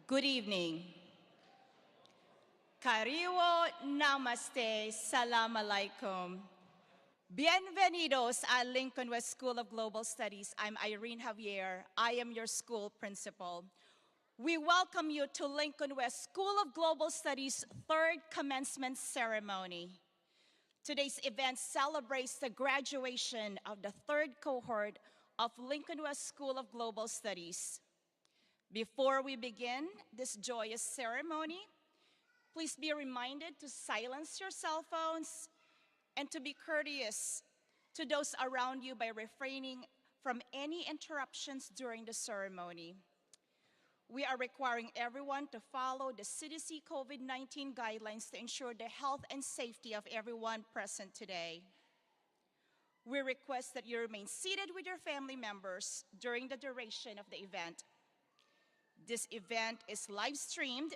Good evening. Kariwo namaste, salam alaikum. Bienvenidos at Lincoln West School of Global Studies. I'm Irene Javier. I am your school principal. We welcome you to Lincoln West School of Global Studies' third commencement ceremony. Today's event celebrates the graduation of the third cohort of Lincoln West School of Global Studies. Before we begin this joyous ceremony, please be reminded to silence your cell phones and to be courteous to those around you by refraining from any interruptions during the ceremony. We are requiring everyone to follow the CDC COVID-19 guidelines to ensure the health and safety of everyone present today. We request that you remain seated with your family members during the duration of the event. This event is live streamed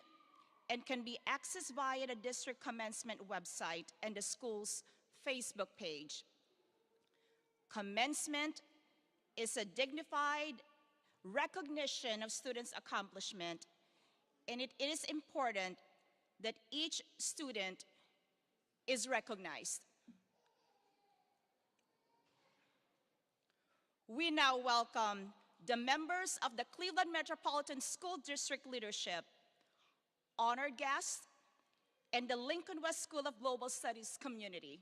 and can be accessed via the district commencement website and the school's Facebook page. Commencement is a dignified recognition of students' accomplishment, and it is important that each student is recognized. We now welcome the members of the Cleveland Metropolitan School District leadership, honored guests, and the Lincoln West School of Global Studies community.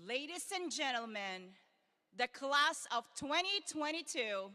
Ladies and gentlemen, the class of 2022.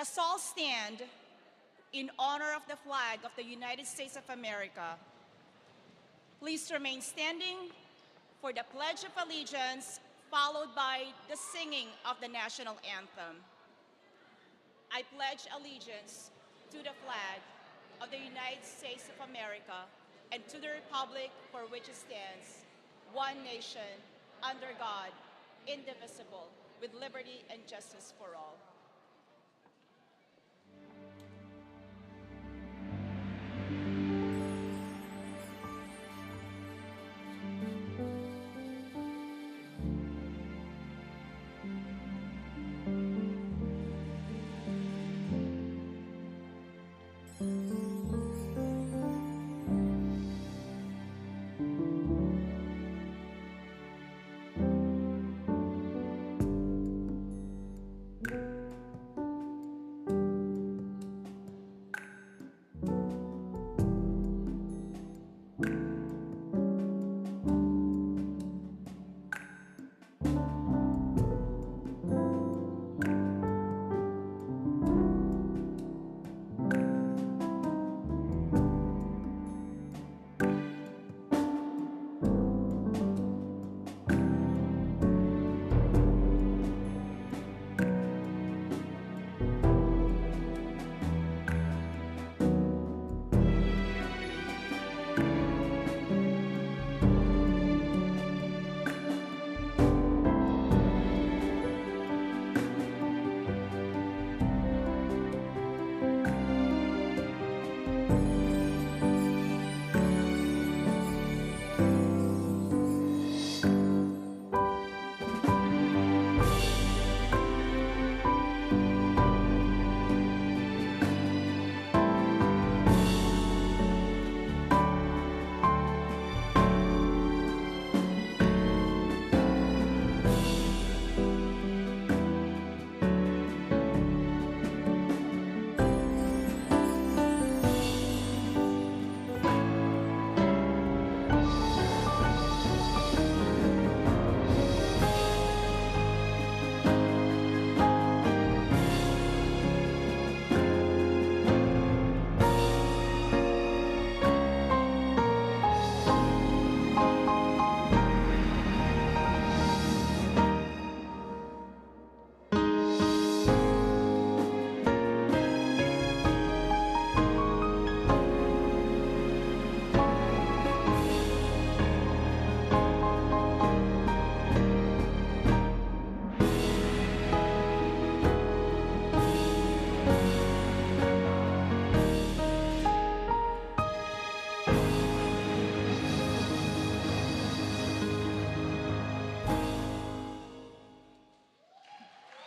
Let us all stand in honor of the flag of the United States of America. Please remain standing for the Pledge of Allegiance, followed by the singing of the national anthem. I pledge allegiance to the flag of the United States of America and to the republic for which it stands, one nation, under God, indivisible, with liberty and justice for all.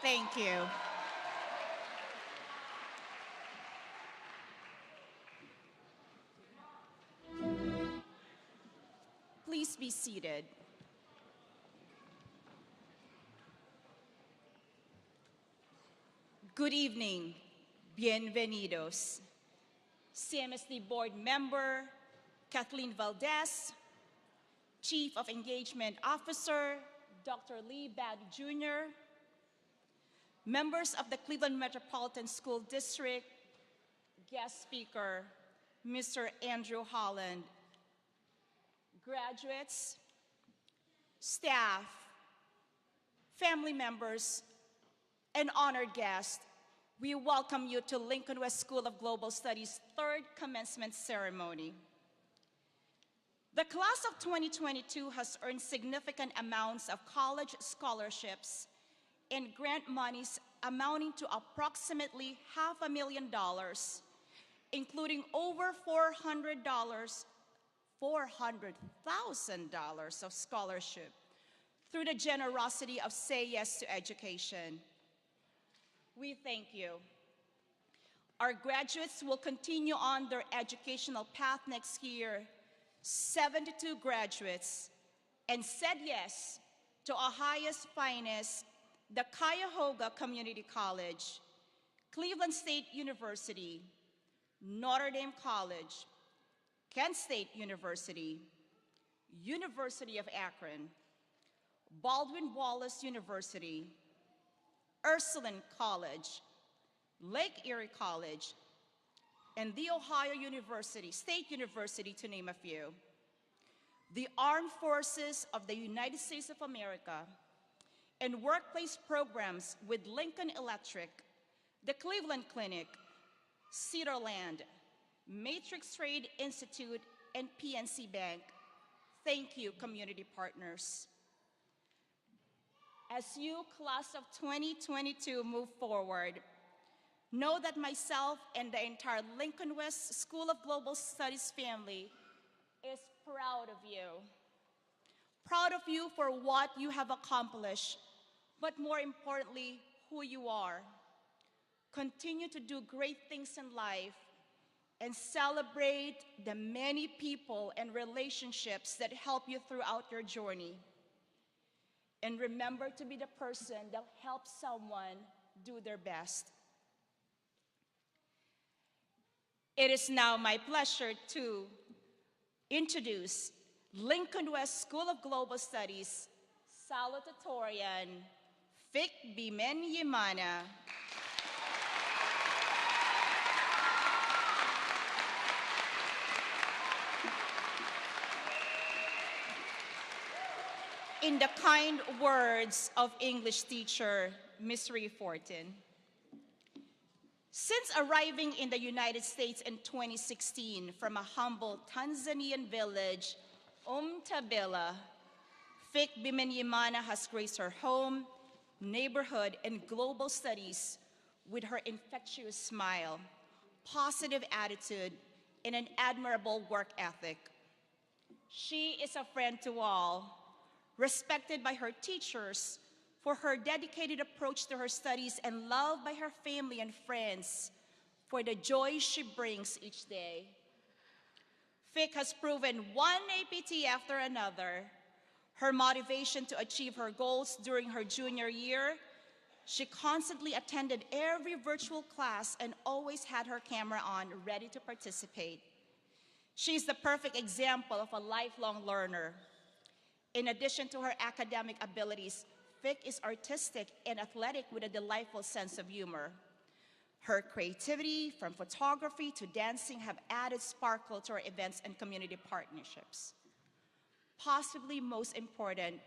Thank you. Please be seated. Good evening, bienvenidos. CMSD Board Member Kathleen Valdez, Chief of Engagement Officer Dr. Lee Bad Jr., members of the Cleveland Metropolitan School District, guest speaker, Mr. Andrew Holland, graduates, staff, family members, and honored guests, we welcome you to Lincoln West School of Global Studies' third commencement ceremony. The class of 2022 has earned significant amounts of college scholarships and grant monies amounting to approximately $500,000, including over $400,000 of scholarship through the generosity of Say Yes to Education. We thank you. Our graduates will continue on their educational path next year. 72 graduates and said yes to Ohio's finest, the Cuyahoga Community College, Cleveland State University, Notre Dame College, Kent State University, University of Akron, Baldwin Wallace University, Ursuline College, Lake Erie College, and The Ohio State University, to name a few. The Armed Forces of the United States of America, and workplace programs with Lincoln Electric, the Cleveland Clinic, Cedarland, Matrix Trade Institute, and PNC Bank. Thank you, community partners. As you, class of 2022, move forward, know that myself and the entire Lincoln West School of Global Studies family is proud of you. Proud of you for what you have accomplished, but more importantly, who you are. Continue to do great things in life and celebrate the many people and relationships that help you throughout your journey. And remember to be the person that helps someone do their best. It is now my pleasure to introduce Lincoln West School of Global Studies Salutatorian Fik Bimen Yimana. In the kind words of English teacher, Ms. Ree Fortin. Since arriving in the United States in 2016 from a humble Tanzanian village, Umtabila, Fik Bimenyimana has graced her home, neighborhood, and global studies with her infectious smile, positive attitude, and an admirable work ethic. She is a friend to all, respected by her teachers for her dedicated approach to her studies, and loved by her family and friends for the joy she brings each day. Fik has proven one APT after another. Her motivation to achieve her goals during her junior year, she constantly attended every virtual class and always had her camera on, ready to participate. She's the perfect example of a lifelong learner. In addition to her academic abilities, Fik is artistic and athletic with a delightful sense of humor. Her creativity, from photography to dancing, have added sparkle to her events and community partnerships. Possibly most important,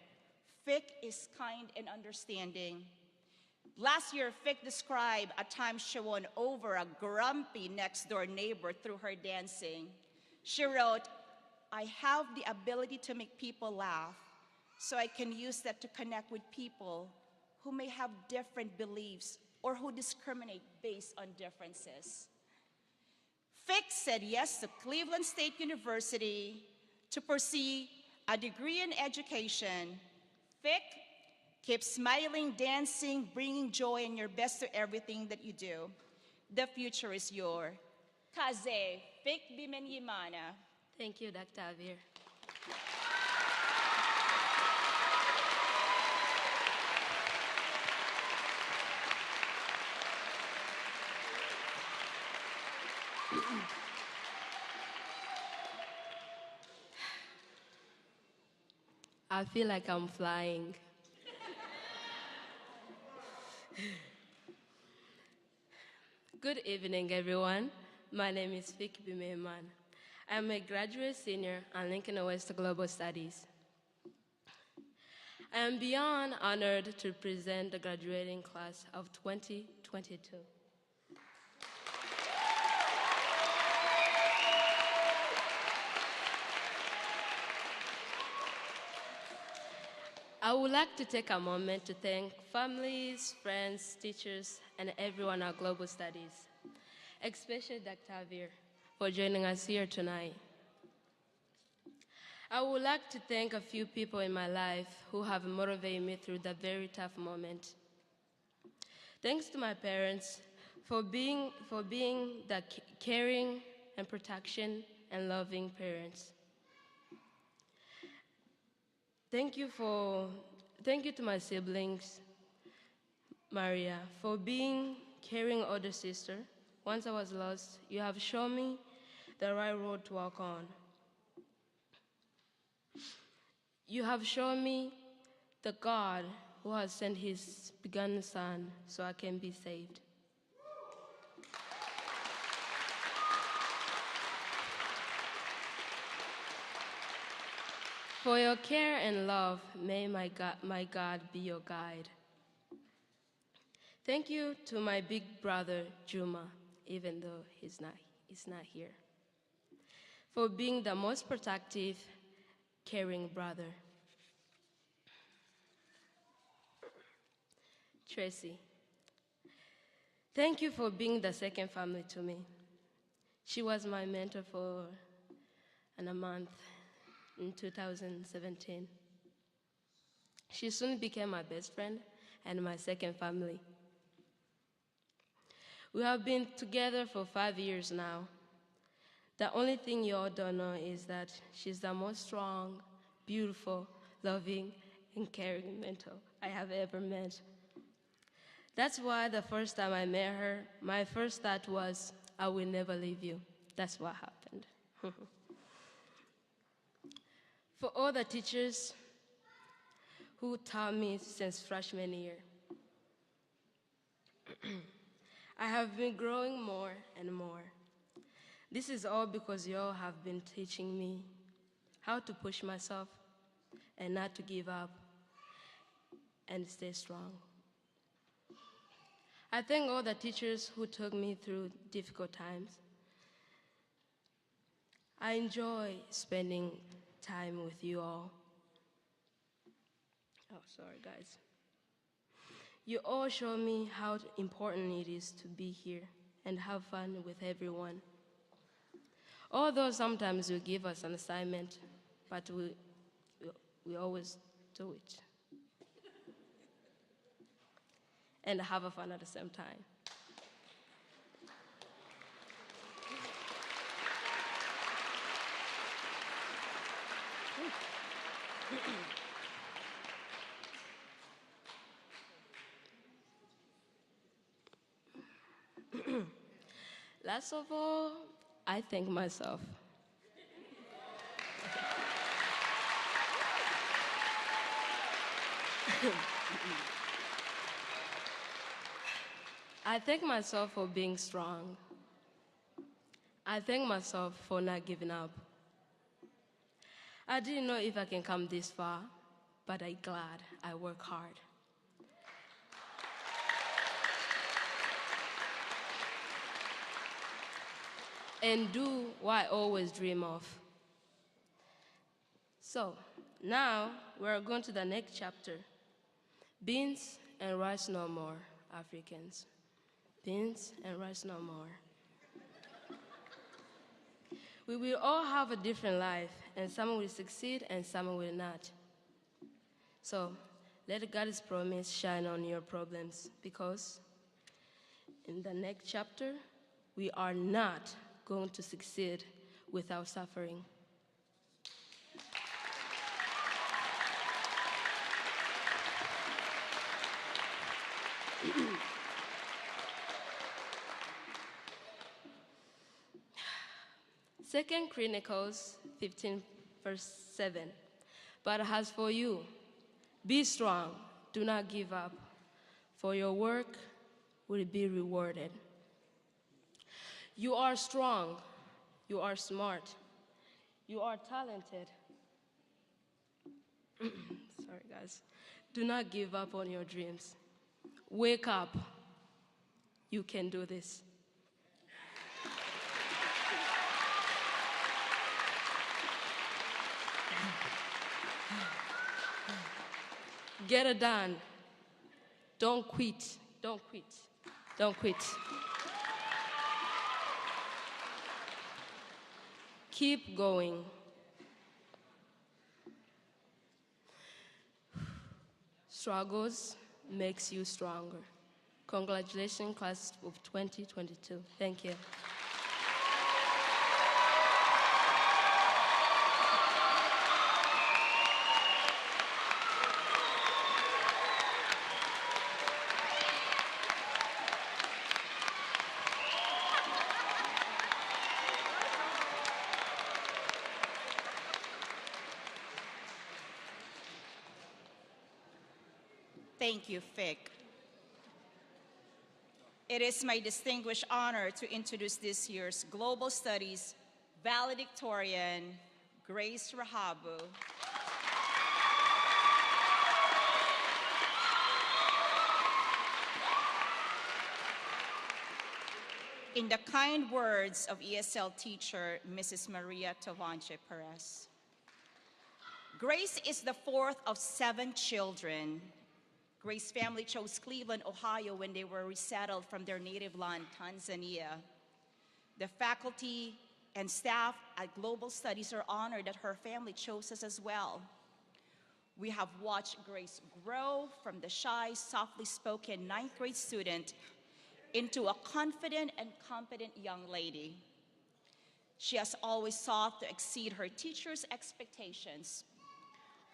Fik is kind and understanding. Last year, Fik described a time she won over a grumpy next-door neighbor through her dancing. She wrote, "I have the ability to make people laugh, so I can use that to connect with people who may have different beliefs or who discriminate based on differences." Fik said yes to Cleveland State University to pursue a degree in education. Fik, keep smiling, dancing, bringing joy and your best to everything that you do. The future is yours. Kaze, Fik Bimenyimana. Thank you, Dr. Avir. I feel like I'm flying. Good evening, everyone. My name is Fik Bimeman. I'm a graduate senior at Lincoln West Global Studies. I am beyond honored to present the graduating class of 2022. I would like to take a moment to thank families, friends, teachers, and everyone at Global Studies, especially Dr. Avir, for joining us here tonight. I would like to thank a few people in my life who have motivated me through that very tough moment. Thanks to my parents for being the caring and protection and loving parents. Thank you to my siblings, Maria, for being caring older sister. Once I was lost, you have shown me the right road to walk on. You have shown me the God who has sent his begotten Son so I can be saved. For your care and love, may my God be your guide. Thank you to my big brother, Juma, even though he's not here, for being the most protective, caring brother. Tracy, thank you for being the second family to me. She was my mentor for a month in 2017. She soon became my best friend and my second family. We have been together for 5 years now. The only thing you all don't know is that she's the most strong, beautiful, loving, and caring mentor I have ever met. That's why the first time I met her, my first thought was, I will never leave you. That's what happened. For all the teachers who taught me since freshman year, I have been growing more and more. This is all because you all have been teaching me how to push myself and not to give up and stay strong. I thank all the teachers who took me through difficult times. I enjoy spending time with you all. Oh, sorry, guys. You all show me how important it is to be here and have fun with everyone. Although sometimes you give us an assignment, but we always do it. And have fun at the same time. Last of all, I thank myself. I thank myself for being strong. I thank myself for not giving up. I didn't know if I can come this far, but I'm glad I work hard. And do what I always dream of. So, now we're going to the next chapter. Beans and rice no more, Africans. Beans and rice no more. We will all have a different life, and some will succeed and some will not. So, let God's promise shine on your problems, because in the next chapter, we are not going to succeed without suffering. Second Chronicles 15, verse 7. But as for you, be strong, do not give up, for your work will be rewarded. You are strong, you are smart, you are talented. Sorry, guys. Do not give up on your dreams. Wake up. You can do this. Get it done. Don't quit. Don't quit. Don't quit. Keep going. Struggles makes you stronger. Congratulations, class of 2022. Thank you. Thank you, Fick. It is my distinguished honor to introduce this year's Global Studies valedictorian, Grace Rahabu. in the kind words of ESL teacher, Mrs. Maria Tovanche Perez. Grace is the fourth of 7 children. Grace's family chose Cleveland, Ohio when they were resettled from their native land, Tanzania. The faculty and staff at Global Studies are honored that her family chose us as well. We have watched Grace grow from the shy, softly spoken 9th grade student into a confident and competent young lady. She has always sought to exceed her teachers' expectations.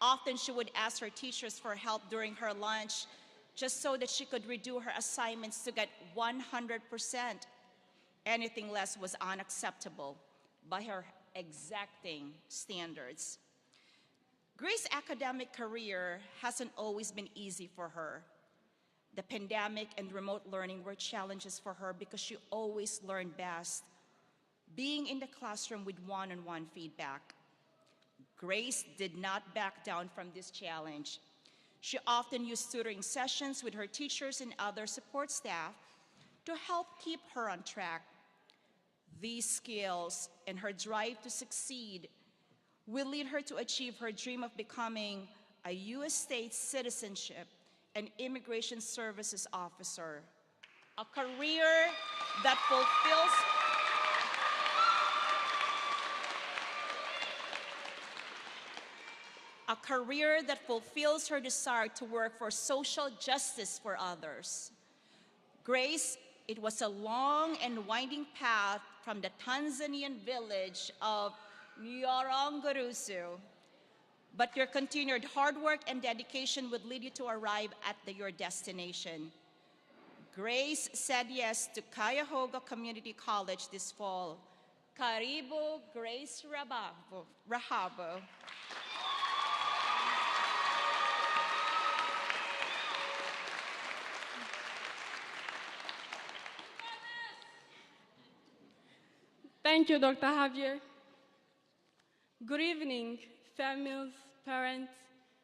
Often she would ask her teachers for help during her lunch just so that she could redo her assignments to get 100%. Anything less was unacceptable by her exacting standards. Grace's academic career hasn't always been easy for her. The pandemic and remote learning were challenges for her because she always learned best being in the classroom with one-on-one feedback. Grace did not back down from this challenge. She often used tutoring sessions with her teachers and other support staff to help keep her on track. These skills and her drive to succeed will lead her to achieve her dream of becoming a U.S. state citizenship and immigration services officer, a career that fulfills her desire to work for social justice for others. Grace, it was a long and winding path from the Tanzanian village of Nyarangurusu, but your continued hard work and dedication would lead you to arrive at your destination. Grace said yes to Cuyahoga Community College this fall. Karibu, Grace Rahabo. Thank you, Dr. Javier. Good evening, families, parents,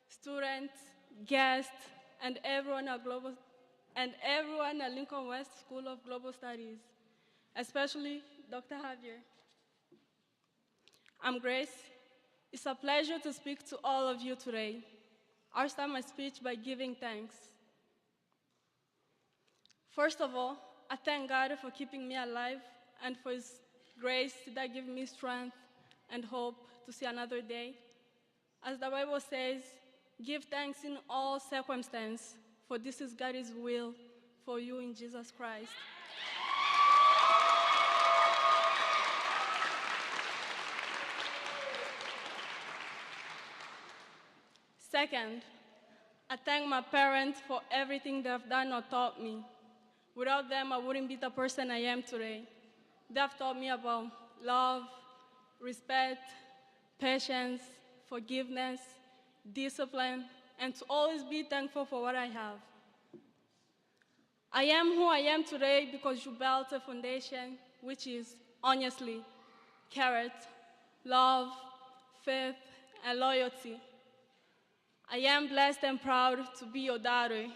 students, guests, and everyone at Lincoln West School of Global Studies, especially Dr. Javier. I'm Grace. It's a pleasure to speak to all of you today. I'll start my speech by giving thanks. First of all, I thank God for keeping me alive and for His grace that gives me strength and hope to see another day. As the Bible says, give thanks in all circumstances, for this is God's will for you in Jesus Christ. Second, I thank my parents for everything they have done or taught me. Without them, I wouldn't be the person I am today. They have taught me about love, respect, patience, forgiveness, discipline, and to always be thankful for what I have. I am who I am today because you built a foundation which is, honestly, character, love, faith, and loyalty. I am blessed and proud to be your daughter.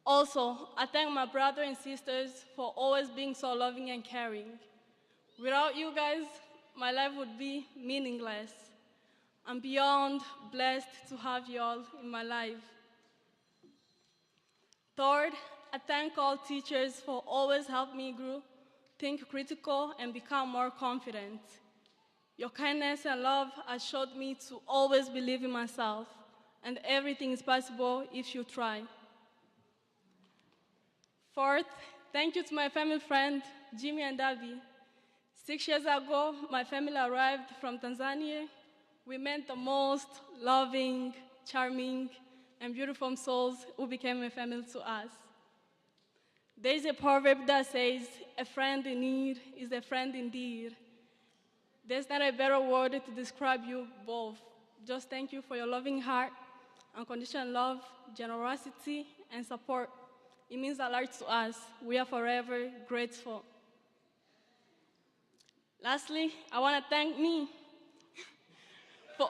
Also, I thank my brothers and sisters for always being so loving and caring. Without you guys, my life would be meaningless. I'm beyond blessed to have you all in my life. Third, I thank all teachers for always helping me grow, think critical, and become more confident. Your kindness and love has showed me to always believe in myself, and everything is possible if you try. Fourth, thank you to my family friend, Jimmy and Davi. 6 years ago, my family arrived from Tanzania. We met the most loving, charming, and beautiful souls who became a family to us. There is a proverb that says, a friend in need is a friend indeed. There's not a better word to describe you both. Just thank you for your loving heart, unconditional love, generosity, and support. It means a lot to us. We are forever grateful. Lastly, I want to thank me for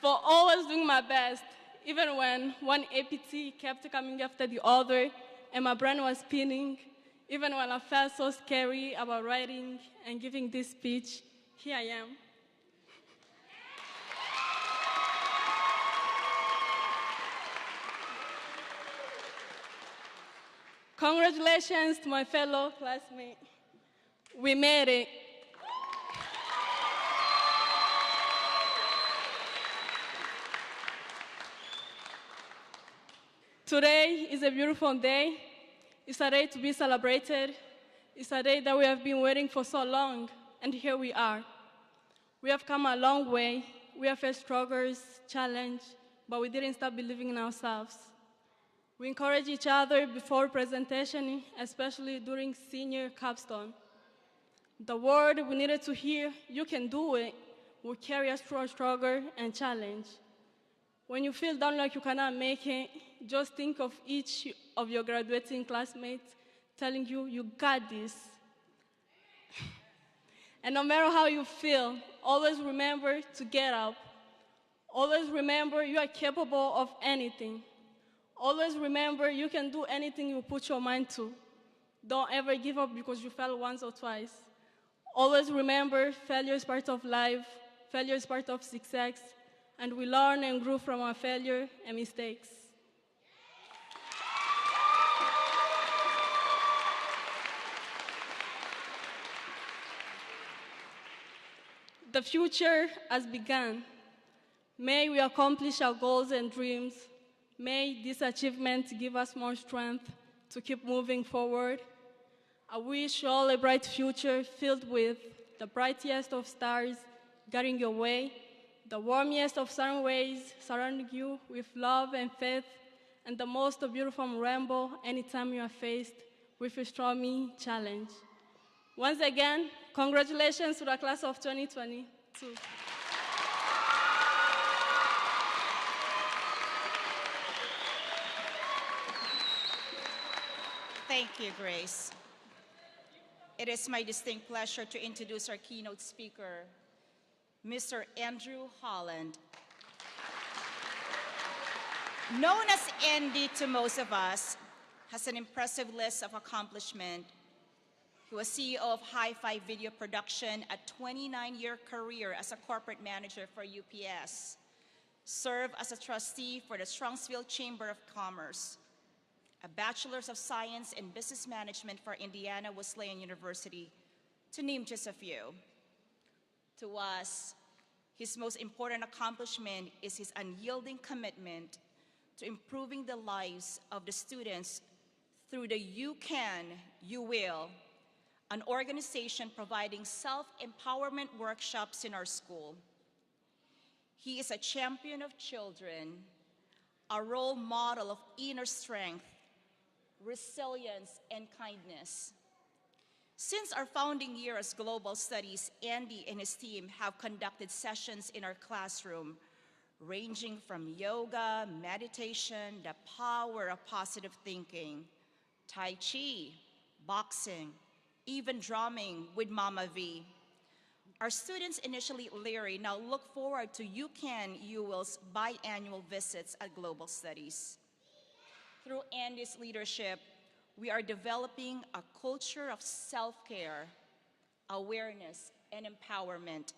for always doing my best, even when one APT kept coming after the other and my brain was spinning, even when I felt so scary about writing and giving this speech. Here I am. Congratulations to my fellow classmates. We made it. Today is a beautiful day. It's a day to be celebrated. It's a day that we have been waiting for so long, and here we are. We have come a long way. We have faced struggles, challenges, but we didn't stop believing in ourselves. We encourage each other before presentation, especially during senior capstone. The word we needed to hear, "You can do it," will carry us through our struggle and challenge. When you feel down like you cannot make it, just think of each of your graduating classmates telling you, "You got this." And no matter how you feel, always remember to get up. Always remember you are capable of anything. Always remember you can do anything you put your mind to. Don't ever give up because you failed once or twice. Always remember failure is part of life, failure is part of success, and we learn and grow from our failure and mistakes. The future has begun. May we accomplish our goals and dreams. May this achievement give us more strength to keep moving forward. I wish you all a bright future filled with the brightest of stars guiding your way, the warmest of sun rays surrounding you with love and faith, and the most beautiful rainbow anytime you are faced with a stormy challenge. Once again, congratulations to the class of 2022. Thank you, Grace. It is my distinct pleasure to introduce our keynote speaker, Mr. Andrew Holland. Known as Andy to most of us, has an impressive list of accomplishments. He was CEO of Hi-Fi Video Production, a 29-year career as a corporate manager for UPS, served as a trustee for the Strongsville Chamber of Commerce, a Bachelor's of Science in Business Management for Indiana Wesleyan University, to name just a few. To us, his most important accomplishment is his unyielding commitment to improving the lives of the students through the You Can, You Will, an organization providing self-empowerment workshops in our school. He is a champion of children, a role model of inner strength, resilience, and kindness. Since our founding year as Global Studies, Andy and his team have conducted sessions in our classroom, ranging from yoga, meditation, the power of positive thinking, Tai Chi, boxing, even drumming with Mama V. Our students, initially leery, now look forward to You Can, You Will's biannual visits at Global Studies. Through Andy's leadership, we are developing a culture of self-care, awareness, and empowerment.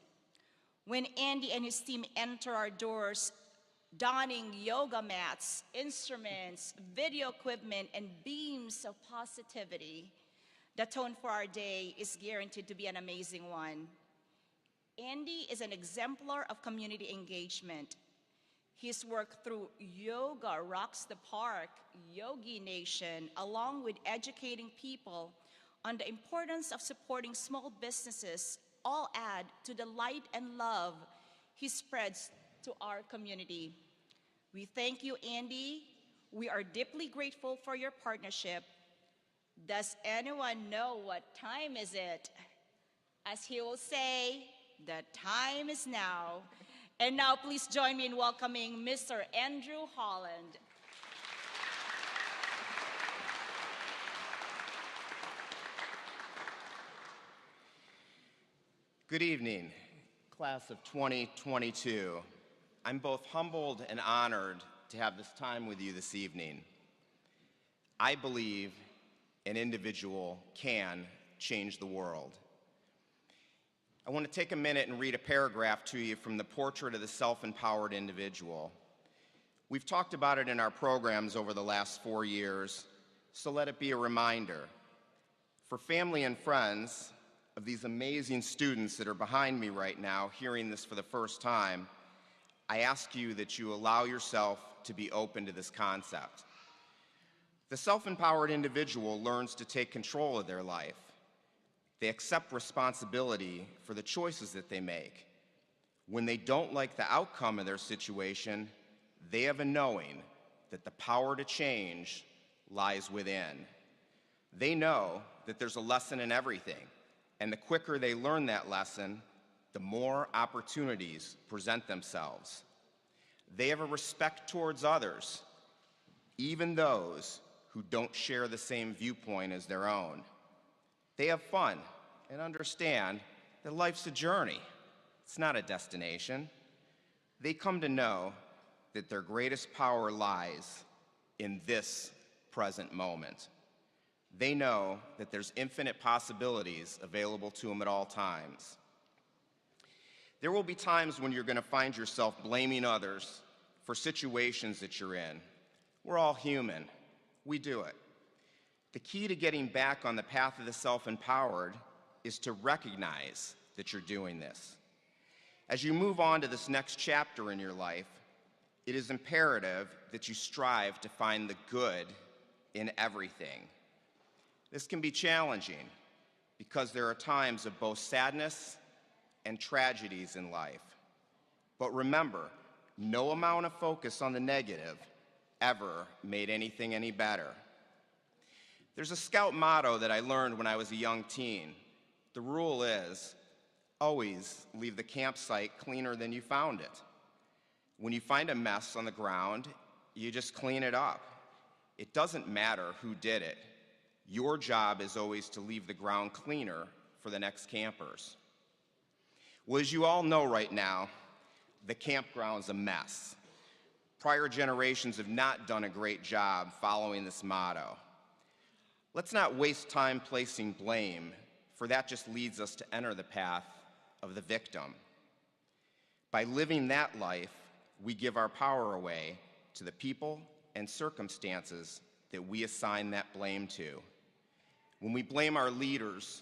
When Andy and his team enter our doors, donning yoga mats, instruments, video equipment, and beams of positivity, the tone for our day is guaranteed to be an amazing one. Andy is an exemplar of community engagement. His work through Yoga Rocks the Park, Yogi Nation, along with educating people on the importance of supporting small businesses, all add to the light and love he spreads to our community. We thank you, Andy. We are deeply grateful for your partnership. Does anyone know what time is it? As he will say, the time is now. And now please join me in welcoming Mr. Andrew Holland. Good evening, class of 2022. I'm both humbled and honored to have this time with you this evening. I believe an individual can change the world. I want to take a minute and read a paragraph to you from the Portrait of the Self-Empowered Individual. We've talked about it in our programs over the last 4 years, so let it be a reminder. For family and friends of these amazing students that are behind me right now, hearing this for the first time, I ask you that you allow yourself to be open to this concept. The self-empowered individual learns to take control of their life. They accept responsibility for the choices that they make. When they don't like the outcome of their situation, they have a knowing that the power to change lies within. They know that there's a lesson in everything, and the quicker they learn that lesson, the more opportunities present themselves. They have a respect towards others, even those who don't share the same viewpoint as their own. They have fun and understand that life's a journey. It's not a destination. They come to know that their greatest power lies in this present moment. They know that there's infinite possibilities available to them at all times. There will be times when you're going to find yourself blaming others for situations that you're in. We're all human. We do it. The key to getting back on the path of the self-empowered is to recognize that you're doing this. As you move on to this next chapter in your life, it is imperative that you strive to find the good in everything. This can be challenging because there are times of both sadness and tragedies in life. But remember, no amount of focus on the negative ever made anything any better. There's a Scout motto that I learned when I was a young teen. The rule is, always leave the campsite cleaner than you found it. When you find a mess on the ground, you just clean it up. It doesn't matter who did it. Your job is always to leave the ground cleaner for the next campers. Well, as you all know right now, the campground's a mess. Prior generations have not done a great job following this motto. Let's not waste time placing blame, for that just leads us to enter the path of the victim. By living that life, we give our power away to the people and circumstances that we assign that blame to. When we blame our leaders,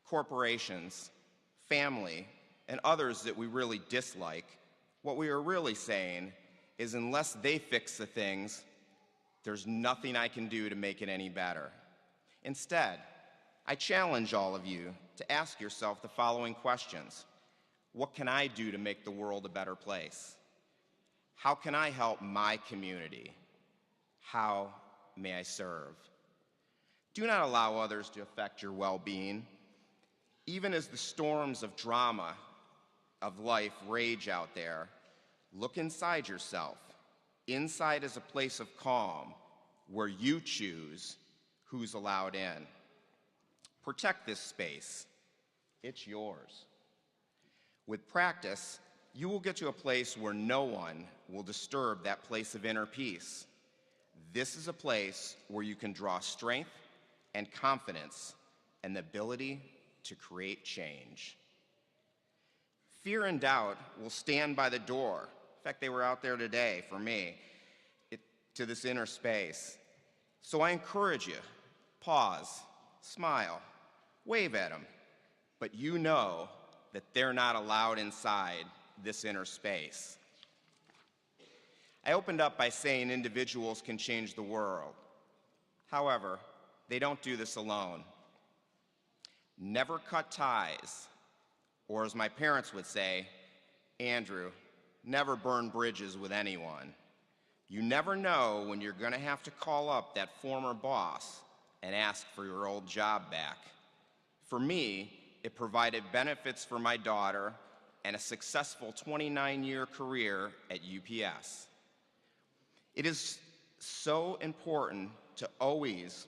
corporations, family, and others that we really dislike, what we are really saying is unless they fix the things, there's nothing I can do to make it any better. Instead, I challenge all of you to ask yourself the following questions. What can I do to make the world a better place? How can I help my community? How may I serve? Do not allow others to affect your well-being. Even as the storms of drama of life rage out there, look inside yourself. Inside is a place of calm where you choose who's allowed in. Protect this space. It's yours. With practice, you will get to a place where no one will disturb that place of inner peace. This is a place where you can draw strength and confidence and the ability to create change. Fear and doubt will stand by the door. In fact, they were out there today for me, to this inner space. So I encourage you, pause, smile, wave at them, but you know that they're not allowed inside this inner space. I opened up by saying individuals can change the world. However, they don't do this alone. Never cut ties, or as my parents would say, Andrew, never burn bridges with anyone. You never know when you're going to have to call up that former boss and ask for your old job back. For me, it provided benefits for my daughter and a successful 29-year career at UPS. It is so important to always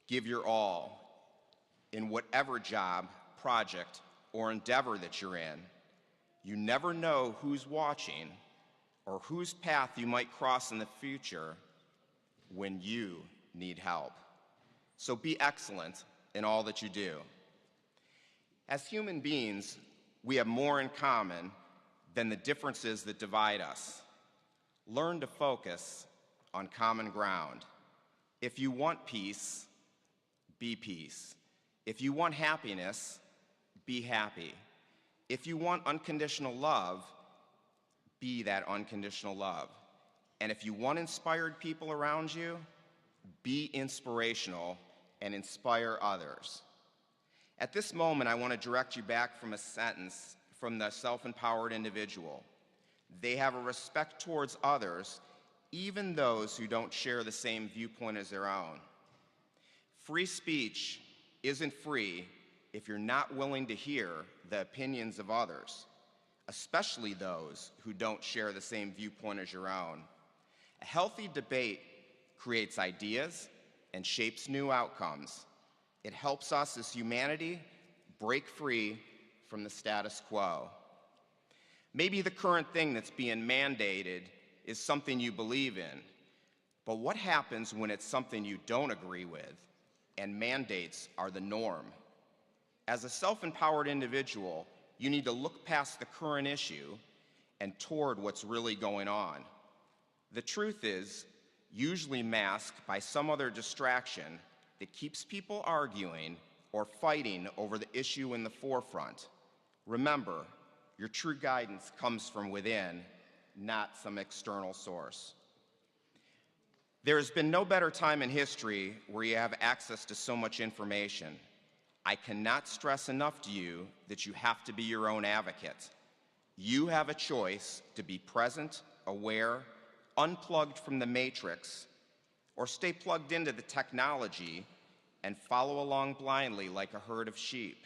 give your all in whatever job, project, or endeavor that you're in. You never know who's watching or whose path you might cross in the future when you need help. So be excellent in all that you do. As human beings, we have more in common than the differences that divide us. Learn to focus on common ground. If you want peace, be peace. If you want happiness, be happy. If you want unconditional love, be that unconditional love. And if you want inspired people around you, be inspirational and inspire others. At this moment, I want to direct you back from a sentence from the self-empowered individual. They have a respect towards others, even those who don't share the same viewpoint as their own. Free speech isn't free if you're not willing to hear the opinions of others, especially those who don't share the same viewpoint as your own. A healthy debate creates ideas and shapes new outcomes. It helps us as humanity break free from the status quo. Maybe the current thing that's being mandated is something you believe in, but what happens when it's something you don't agree with and mandates are the norm? As a self-empowered individual, you need to look past the current issue and toward what's really going on. The truth is usually masked by some other distraction that keeps people arguing or fighting over the issue in the forefront. Remember, your true guidance comes from within, not some external source. There has been no better time in history where you have access to so much information. I cannot stress enough to you that you have to be your own advocate. You have a choice to be present, aware, unplugged from the matrix, or stay plugged into the technology and follow along blindly like a herd of sheep.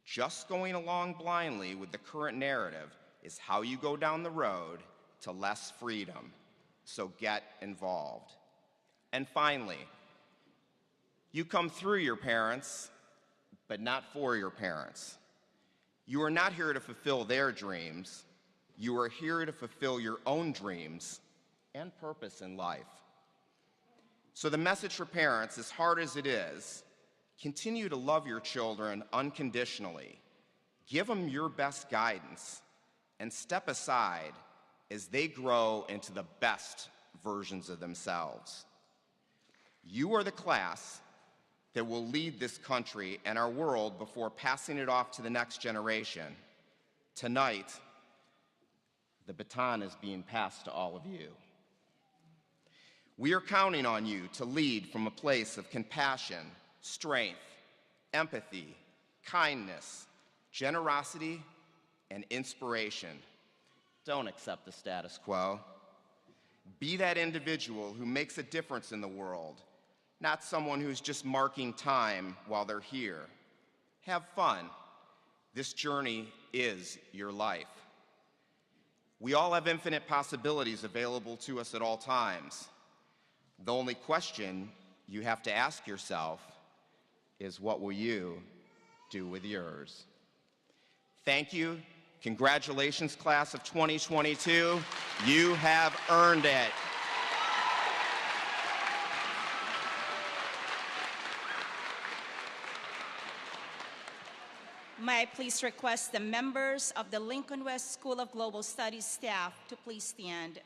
Just going along blindly with the current narrative is how you go down the road to less freedom. So get involved. And finally, you come through your parents, but not for your parents. You are not here to fulfill their dreams. You are here to fulfill your own dreams and purpose in life. So the message for parents, as hard as it is, continue to love your children unconditionally. Give them your best guidance and step aside as they grow into the best versions of themselves. You are the class that will lead this country and our world before passing it off to the next generation. Tonight, the baton is being passed to all of you. We are counting on you to lead from a place of compassion, strength, empathy, kindness, generosity, and inspiration. Don't accept the status quo. Be that individual who makes a difference in the world, not someone who's just marking time while they're here. Have fun. This journey is your life. We all have infinite possibilities available to us at all times. The only question you have to ask yourself is, what will you do with yours? Thank you. Congratulations, class of 2022. You have earned it. May I please request the members of the Lincoln West School of Global Studies staff to please stand.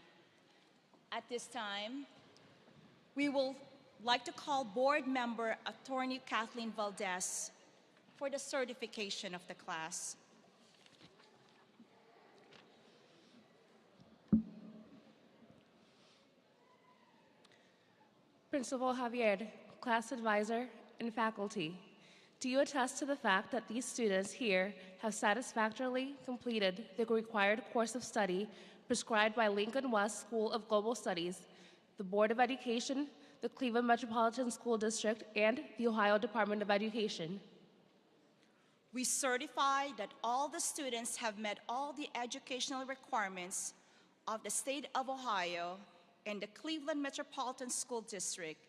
At this time, we will like to call board member Attorney Kathleen Valdez for the certification of the class. Principal Javier, class advisor, and faculty, do you attest to the fact that these students here have satisfactorily completed the required course of study prescribed by Lincoln West School of Global Studies, the Board of Education, the Cleveland Metropolitan School District, and the Ohio Department of Education? We certify that all the students have met all the educational requirements of the state of Ohio and the Cleveland Metropolitan School District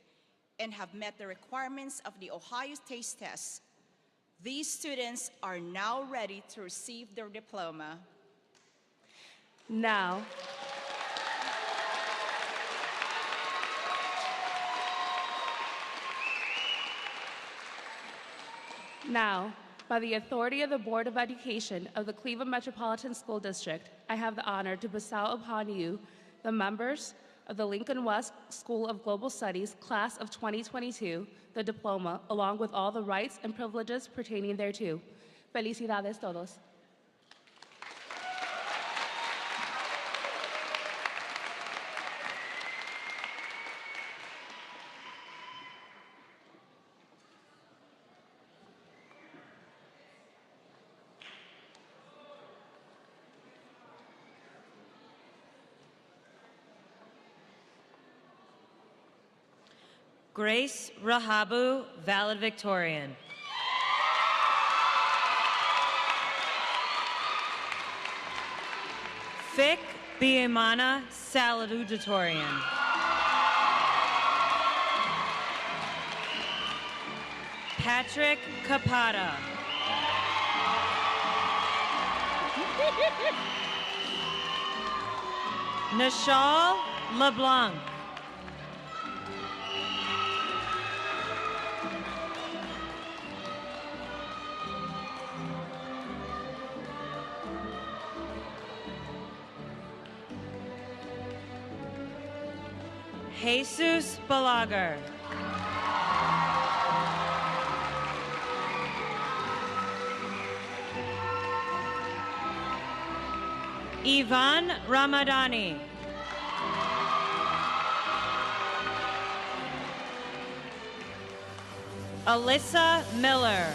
and have met the requirements of the Ohio Taste Test. These students are now ready to receive their diploma. Now, by the authority of the Board of Education of the Cleveland Metropolitan School District, I have the honor to bestow upon you, the members of the Lincoln West School of Global Studies, class of 2022, the diploma, along with all the rights and privileges pertaining thereto. Felicidades todos. Grace Rahabu, valedictorian. Fik Biamana, salutatorian. Patrick Capata. Nishal LeBlanc. Jesus Balaguer. Ivan Ramadani. Alyssa Miller.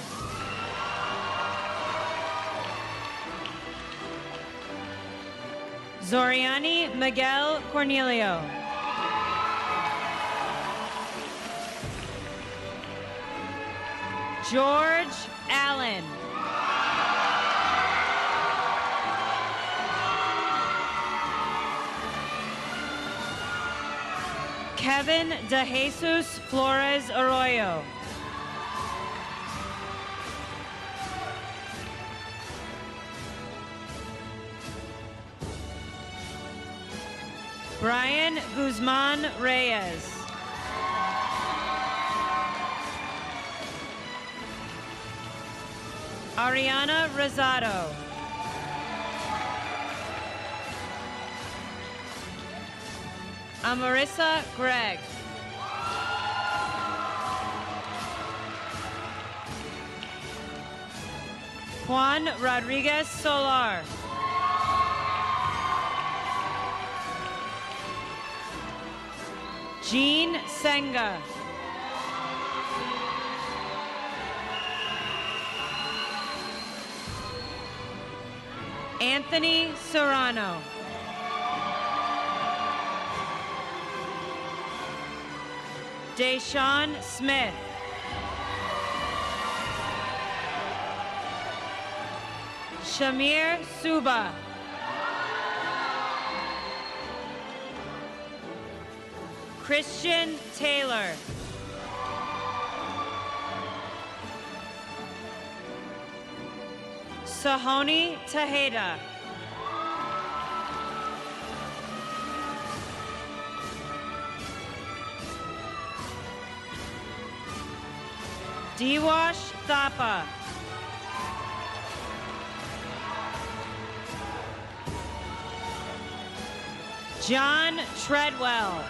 Zoriani Miguel Cornelio. George Allen. Kevin De Jesus Flores Arroyo. Brian Guzman Reyes. Ariana Rosado. Amarissa Gregg. Juan Rodriguez Solar. Jean Senga. Anthony Serrano. Deshaun Smith. Shamir Suba. Christian Taylor. Sahoni Tejeda. Diwash Thapa. John Treadwell.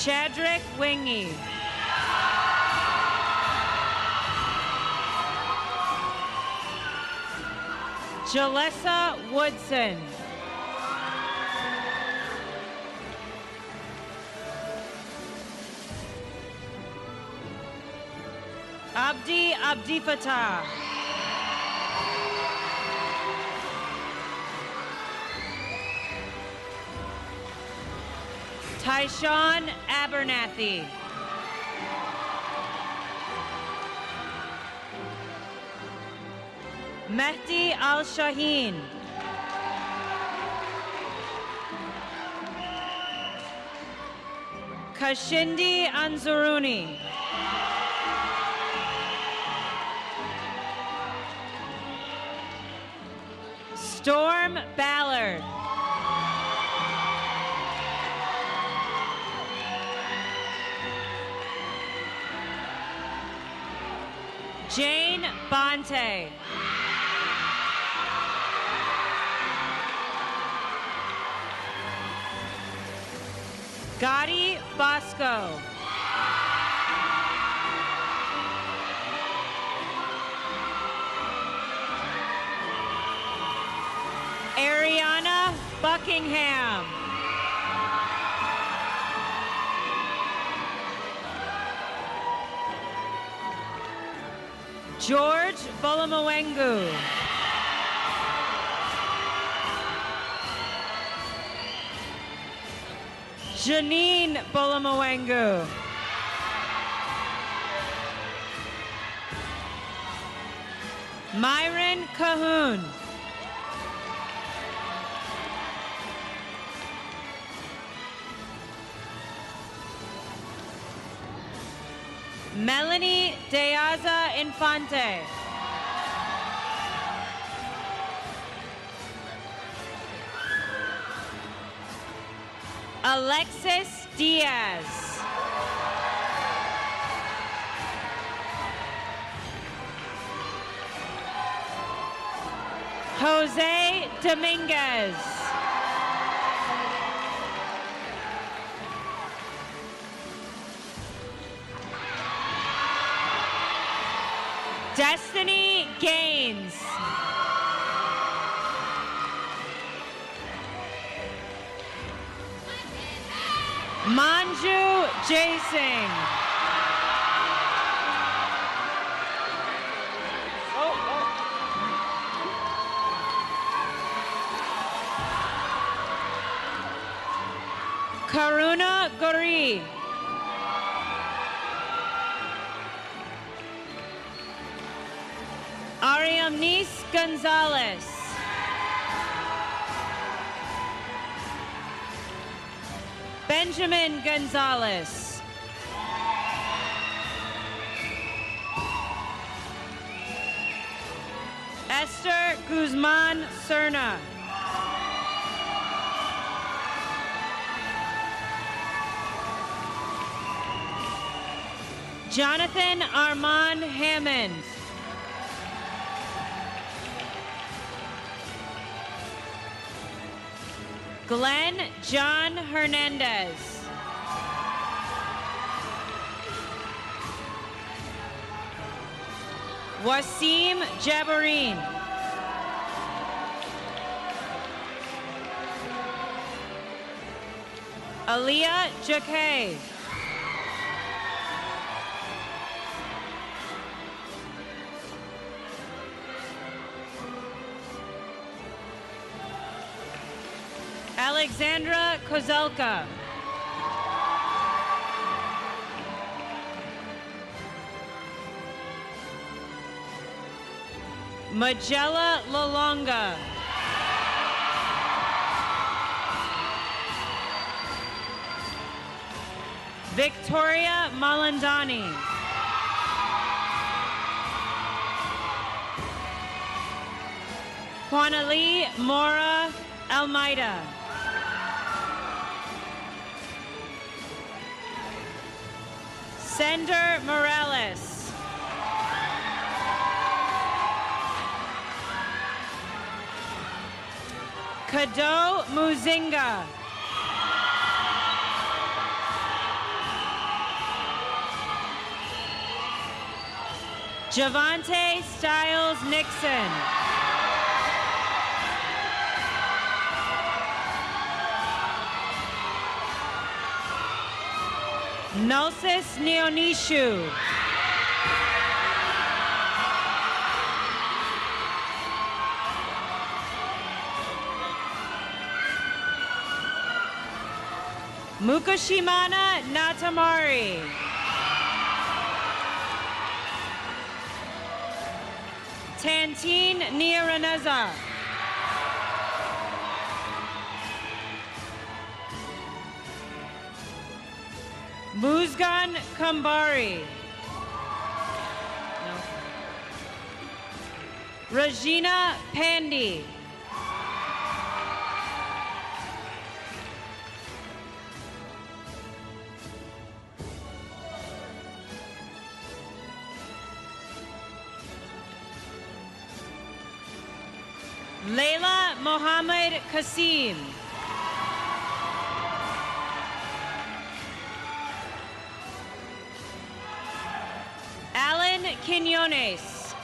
Chadrick Wingy. Jalessa Woodson. Abdi Abdifatah. Tyshawn Abernathy. Mehdi Al-Shaheen. Kashindi Anzuruni. Storm Ballard. Jane Bonte. Gotti Bosco. Ariana Buckingham. George Bolomawengu. Janine Bolomawengu. Myron Cahoon. Melanie Deaza Infante. Alexis Diaz. Jose Dominguez. Destiny Gaines. Manju Jasing. Karuna Gori. Ariamnis Gonzalez. Benjamin Gonzalez. Esther Guzman Serna. Jonathan Armand Hammond. Glenn John Hernandez. Wasim Jabareen. Aliyah Jakay. Alexandra Kozelka. Magella Lalonga. Victoria Malandani. Juanali Mora Almeida. Sender Morales. Kado Muzinga. Javante Styles Nixon. Nulsis Neonishu. Mukushimana Natamari. Tantine Niaraneza. Muzgan Kambari. No. Regina Pandy. Leila Mohammed Kasim. Alan Quinones.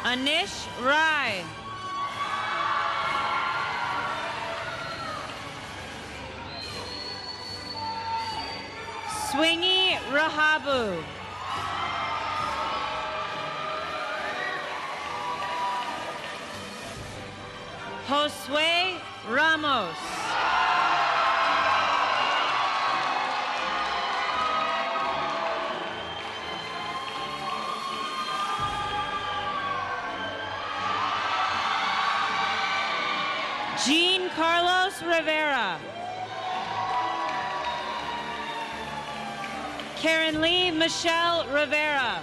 Anish Rai. Swingy Rahabu. Josue Ramos. Jean Carlos Rivera. Karen Lee Michelle Rivera.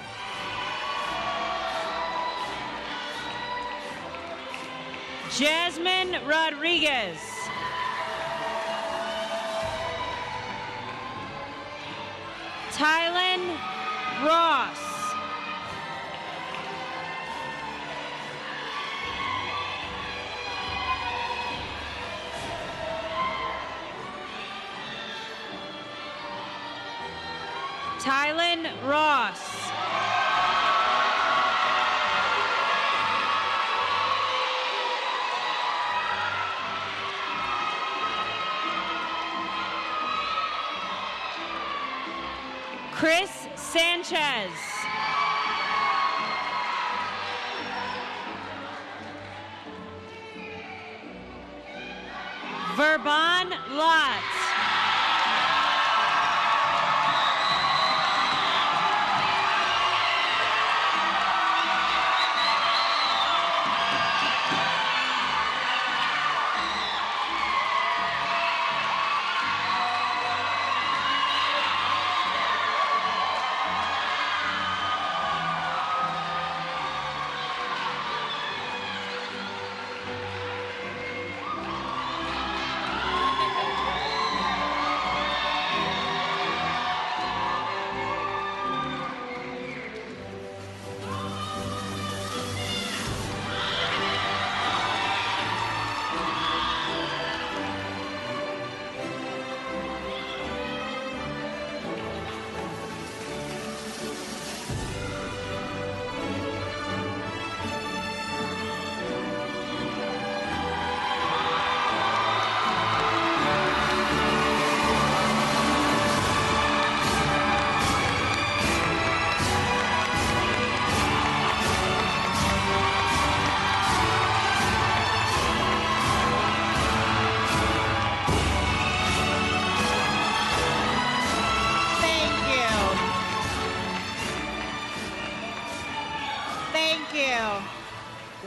Jasmine Rodriguez. Tylen Ross. Tylen Ross. Chris Sanchez. Verban Lott.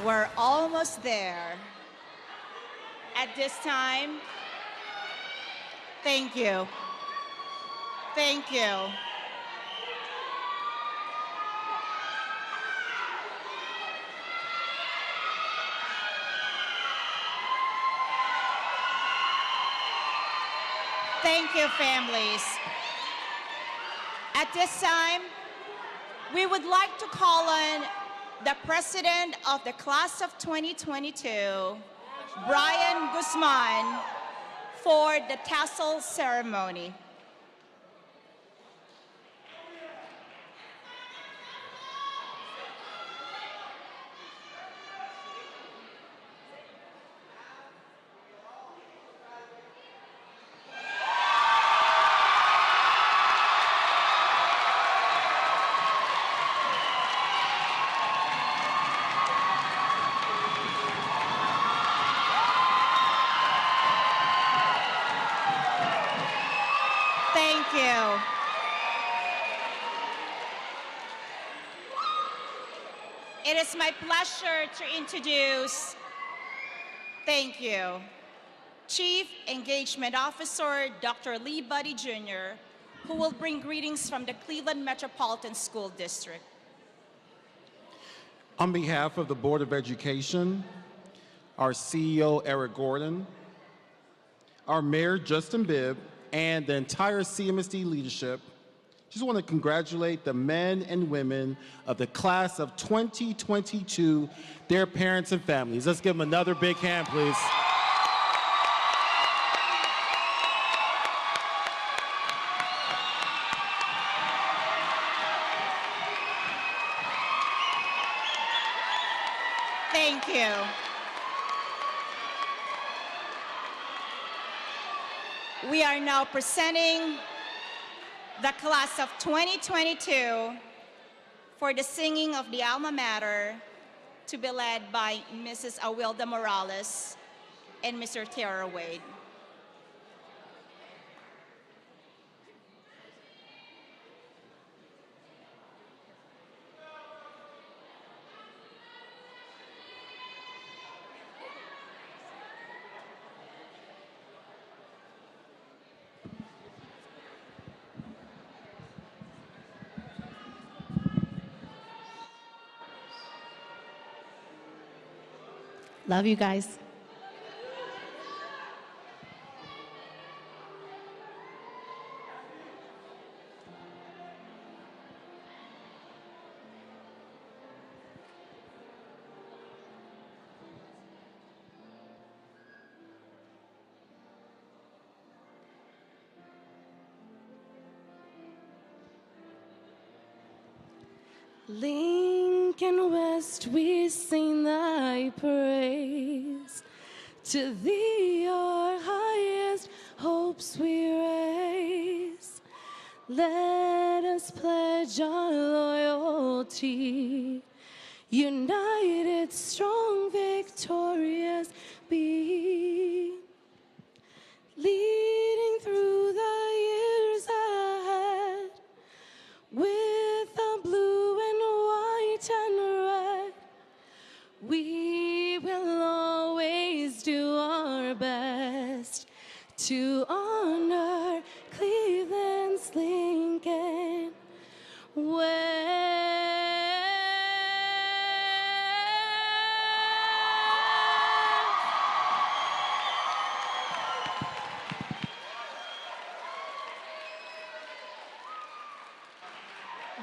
We're almost there. At this time, thank you. Thank you. Thank you, families. At this time, we would like to call on the President of the Class of 2022, Brian Guzman, for the tassel ceremony. It is my pleasure to introduce, thank you, Chief Engagement Officer Dr. Lee Buddy Jr., who will bring greetings from the Cleveland Metropolitan School District. On behalf of the Board of Education, our CEO, Eric Gordon, our Mayor, Justin Bibb, and the entire CMSD leadership, just want to congratulate the men and women of the class of 2022, their parents and families. Let's give them another big hand, please. Thank you. We are now presenting the class of 2022 for the singing of the alma mater to be led by Mrs. Awilda Morales and Mr. Tara Wade. Love you guys. Lincoln West, we sing thy praise. To thee our highest hopes we raise. Let us pledge our loyalty, united, strong, victorious be. Leading through the years ahead, with the blue and white and red, we will always do our best to honor Cleveland's Lincoln West.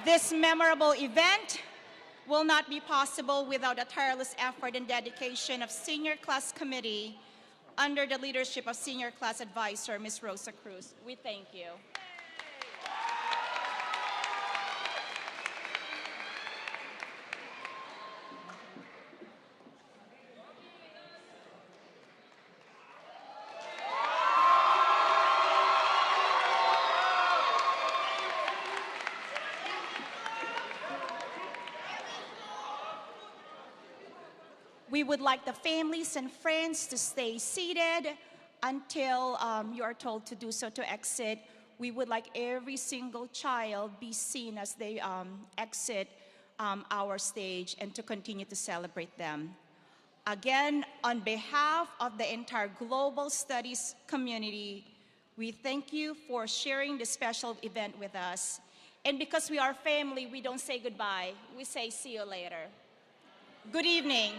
This memorable event will not be possible without the tireless effort and dedication of Senior Class Committee under the leadership of Senior Class Advisor, Ms. Rosa Cruz. We thank you. We would like the families and friends to stay seated until you are told to do so to exit. We would like every single child be seen as they exit our stage and to continue to celebrate them. Again, on behalf of the entire Global Studies community, we thank you for sharing this special event with us. And because we are family, we don't say goodbye. We say see you later. Good evening.